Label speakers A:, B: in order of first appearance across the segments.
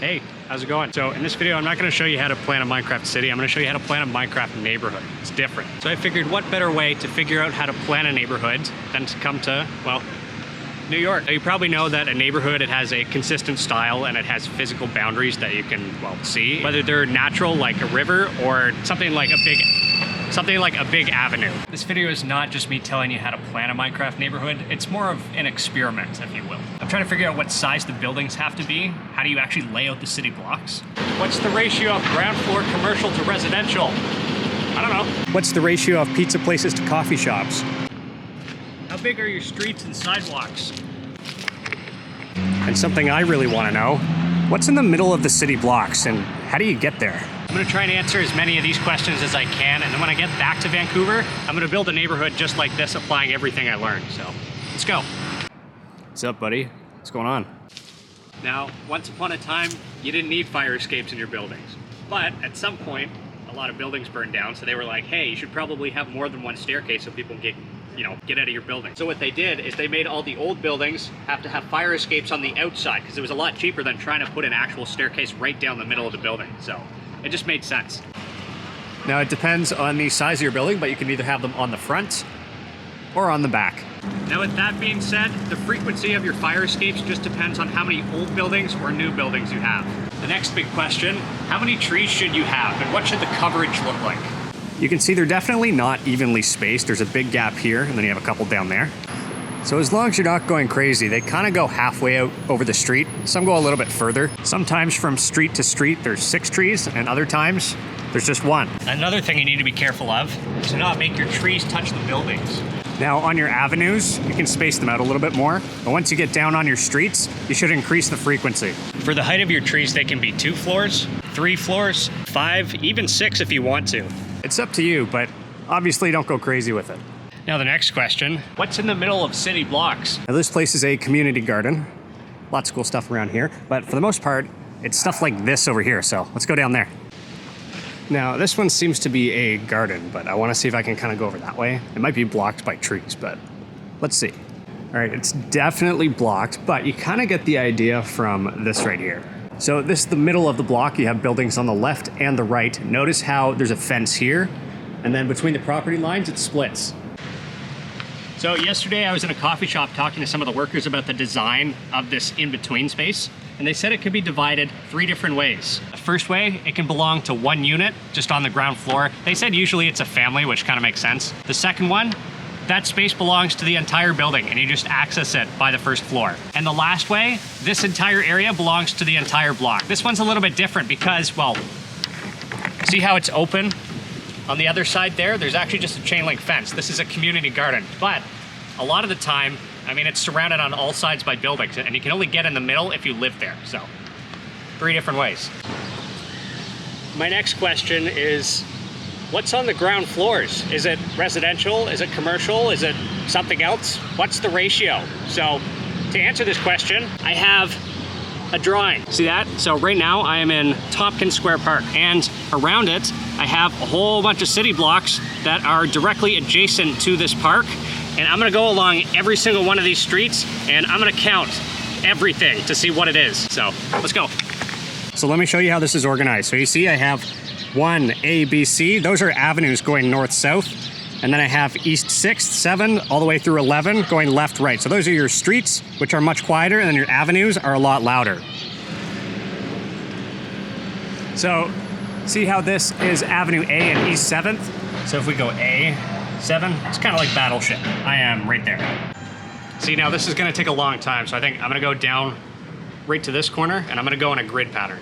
A: Hey, how's it going? So in this video, I'm not gonna show you how to plan a Minecraft city. I'm gonna show you how to plan a Minecraft neighborhood. It's different. So I figured what better way to figure out how to plan a neighborhood than to come to, well, New York. You probably know that a neighborhood, it has a consistent style and it has physical boundaries that you can, well, see. Whether they're natural like a river or something like a big avenue. This video is not just me telling you how to plan a Minecraft neighborhood. It's more of an experiment, if you will. I'm trying to figure out what size the buildings have to be. How do you actually lay out the city blocks? What's the ratio of ground floor commercial to residential? I don't know. What's the ratio of pizza places to coffee shops? How big are your streets and sidewalks? And something I really want to know, what's in the middle of the city blocks and how do you get there? I'm gonna try and answer as many of these questions as I can, and then when I get back to Vancouver, I'm gonna build a neighborhood just like this, applying everything I learned. So, let's go. What's up, buddy? What's going on? Now, once upon a time, you didn't need fire escapes in your buildings. But at some point, a lot of buildings burned down, so they were like, hey, you should probably have more than one staircase so people can get out of your building. So what they did is they made all the old buildings have to have fire escapes on the outside, because it was a lot cheaper than trying to put an actual staircase right down the middle of the building. So it just made sense. Now it depends on the size of your building, but you can either have them on the front or on the back. Now with that being said, the frequency of your fire escapes just depends on how many old buildings or new buildings you have. The next big question, how many trees should you have and what should the coverage look like? You can see they're definitely not evenly spaced. There's a big gap here and then you have a couple down there. So as long as you're not going crazy, they kind of go halfway out over the street. Some go a little bit further. Sometimes from street to street, there's 6 trees, and other times, there's just 1. Another thing you need to be careful of is to not make your trees touch the buildings. Now on your avenues, you can space them out a little bit more, but once you get down on your streets, you should increase the frequency. For the height of your trees, they can be 2 floors, 3 floors, 5, even 6 if you want to. It's up to you, but obviously don't go crazy with it. Now the next question, what's in the middle of city blocks? Now this place is a community garden. Lots of cool stuff around here, but for the most part, it's stuff like this over here, so let's go down there. Now this one seems to be a garden, but I want to see if I can kind of go over that way. It might be blocked by trees, but let's see. All right, it's definitely blocked, but you kind of get the idea from this right here. So this is the middle of the block. You have buildings on the left and the right. Notice how there's a fence here, and then between the property lines, it splits. So yesterday I was in a coffee shop talking to some of the workers about the design of this in-between space, and they said it could be divided 3 different ways. The first way, it can belong to 1 unit, just on the ground floor. They said usually it's a family, which kind of makes sense. The second one, that space belongs to the entire building, and you just access it by the first floor. And the last way, this entire area belongs to the entire block. This one's a little bit different because, well, see how it's open? On the other side there's actually just a chain link fence. This is a community garden, but a lot of the time, I mean, it's surrounded on all sides by buildings, and you can only get in the middle if you live there. So 3 different ways. My next question is, what's on the ground floors? Is it residential? Is it commercial? Is it something else? What's the ratio? So to answer this question, I have a drawing. See that? So right now I am in Tompkins Square Park, and around it I have a whole bunch of city blocks that are directly adjacent to this park, and I'm gonna go along every single one of these streets and I'm gonna count everything to see what it is. So let's go. So let me show you how this is organized. So you see I have 1, A, B, C. Those are avenues going north-south. And then I have east 6th, 7, all the way through 11, going left-right. So those are your streets, which are much quieter, and then your avenues are a lot louder. So see how this is Avenue A and East 7th? So if we go A, 7, it's kind of like Battleship. I am right there. See, now this is gonna take a long time, so I think I'm gonna go down right to this corner, and I'm gonna go in a grid pattern.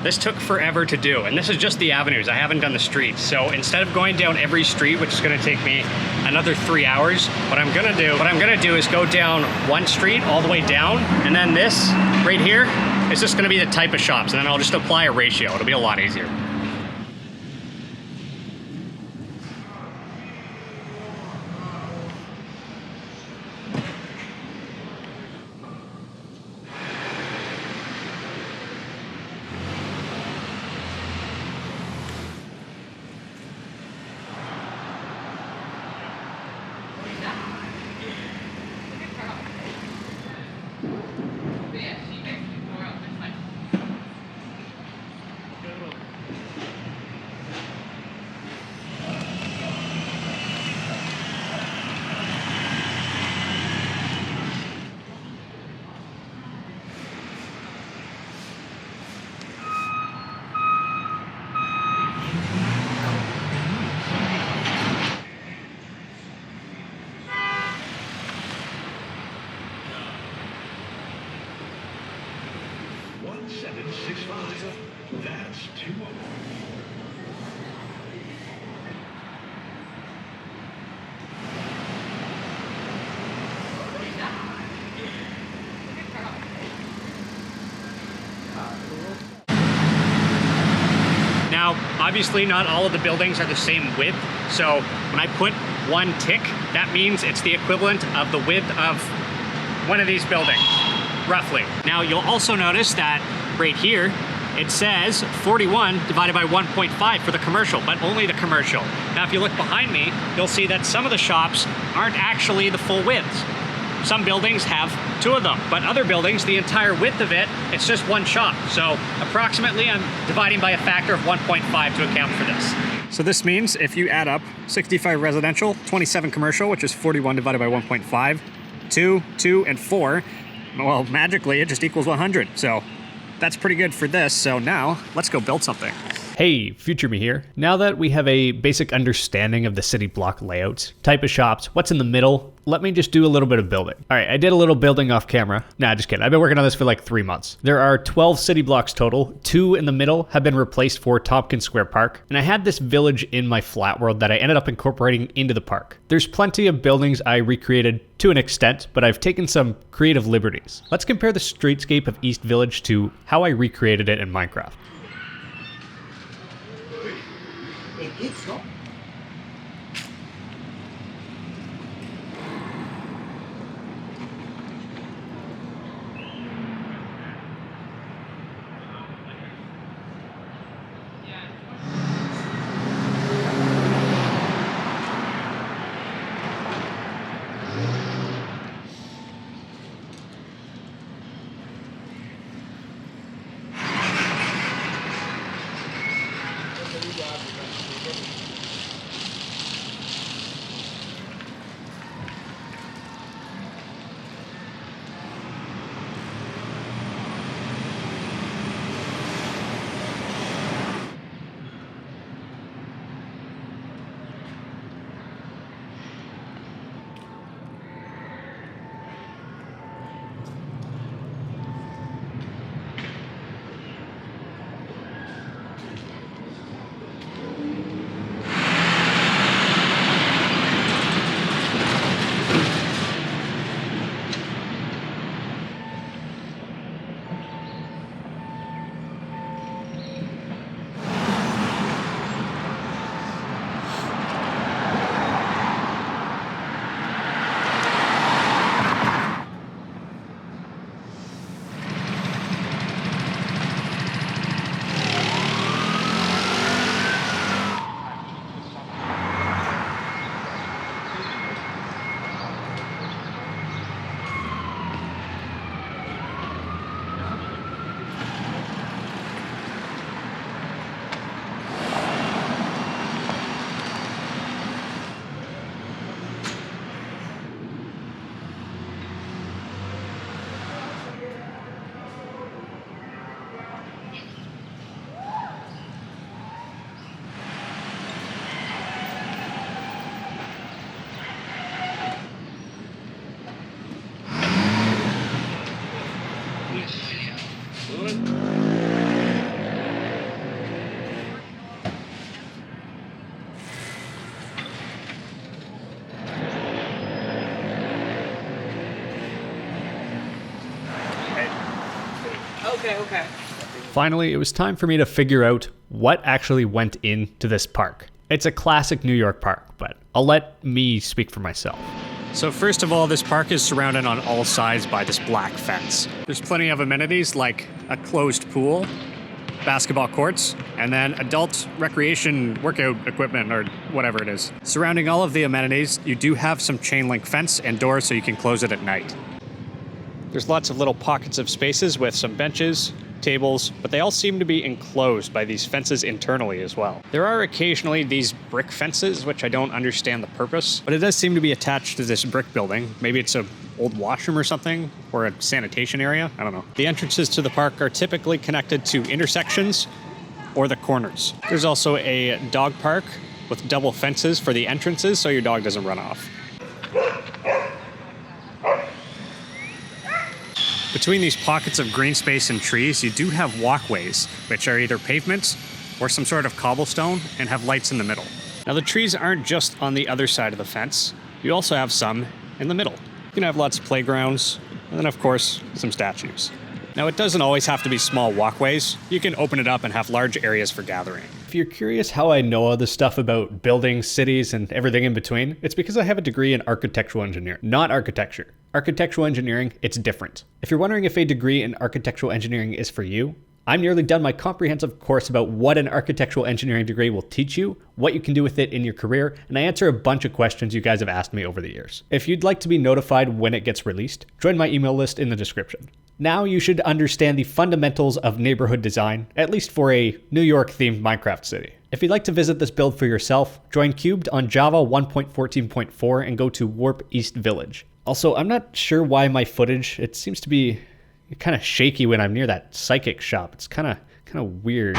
A: This took forever to do, and this is just the avenues. I haven't done the streets. So instead of going down every street, which is gonna take me another 3 hours. What I'm gonna do is go down one street all the way down, and then this right here is just gonna be the type of shops, and then I'll just apply a ratio. It'll be a lot easier.
B: That's 2.
A: Now, obviously not all of the buildings are the same width, so when I put 1 tick, that means it's the equivalent of the width of one of these buildings, roughly. Now, you'll also notice that right here, it says 41 divided by 1.5 for the commercial, but only the commercial. Now, if you look behind me, you'll see that some of the shops aren't actually the full widths. Some buildings have 2 of them, but other buildings, the entire width of it, it's just 1 shop. So approximately, I'm dividing by a factor of 1.5 to account for this. So this means if you add up 65 residential, 27 commercial, which is 41 divided by 1.5, 2, 2, and 4, well, magically, it just equals 100. So that's pretty good for this. So now let's go build something.
C: Hey, future me here. Now that we have a basic understanding of the city block layouts, type of shops, what's in the middle, let me just do a little bit of building. All right, I did a little building off camera. Nah, just kidding. I've been working on this for like 3 months. There are 12 city blocks total. 2 in the middle have been replaced for Tompkins Square Park. And I had this village in my flat world that I ended up incorporating into the park. There's plenty of buildings I recreated to an extent, but I've taken some creative liberties. Let's compare the streetscape of EastVillage to how I recreated it in Minecraft.
D: Okay.
C: Finally, it was time for me to figure out what actually went into this park. It's a classic New York park, but I'll let me speak for myself.
A: So first of all, this park is surrounded on all sides by this black fence. There's plenty of amenities like a closed pool, basketball courts, and then adult recreation workout equipment or whatever it is. Surrounding all of the amenities, you do have some chain link fence and doors so you can close it at night. There's lots of little pockets of spaces with some benches, tables, but they all seem to be enclosed by these fences internally as well. There are occasionally these brick fences, which I don't understand the purpose, but it does seem to be attached to this brick building. Maybe it's a old washroom or something, or a sanitation area, I don't know. The entrances to the park are typically connected to intersections or the corners. There's also a dog park with double fences for the entrances so your dog doesn't run off. Between these pockets of green space and trees, you do have walkways, which are either pavements or some sort of cobblestone and have lights in the middle. Now the trees aren't just on the other side of the fence, you also have some in the middle. You can have lots of playgrounds, and then of course, some statues. Now it doesn't always have to be small walkways, you can open it up and have large areas for gathering.
C: If you're curious how I know all this stuff about buildings, cities, and everything in between, it's because I have a degree in architectural engineering, not architecture. Architectural engineering, it's different. If you're wondering if a degree in architectural engineering is for you, I'm nearly done my comprehensive course about what an architectural engineering degree will teach you, what you can do with it in your career, and I answer a bunch of questions you guys have asked me over the years. If you'd like to be notified when it gets released, join my email list in the description. Now you should understand the fundamentals of neighborhood design, at least for a New York-themed Minecraft city. If you'd like to visit this build for yourself, join Cubed on Java 1.14.4 and go to Warp EastVillage. Also, I'm not sure why my footage, it seems to be kind of shaky when I'm near that psychic shop. It's kind of weird.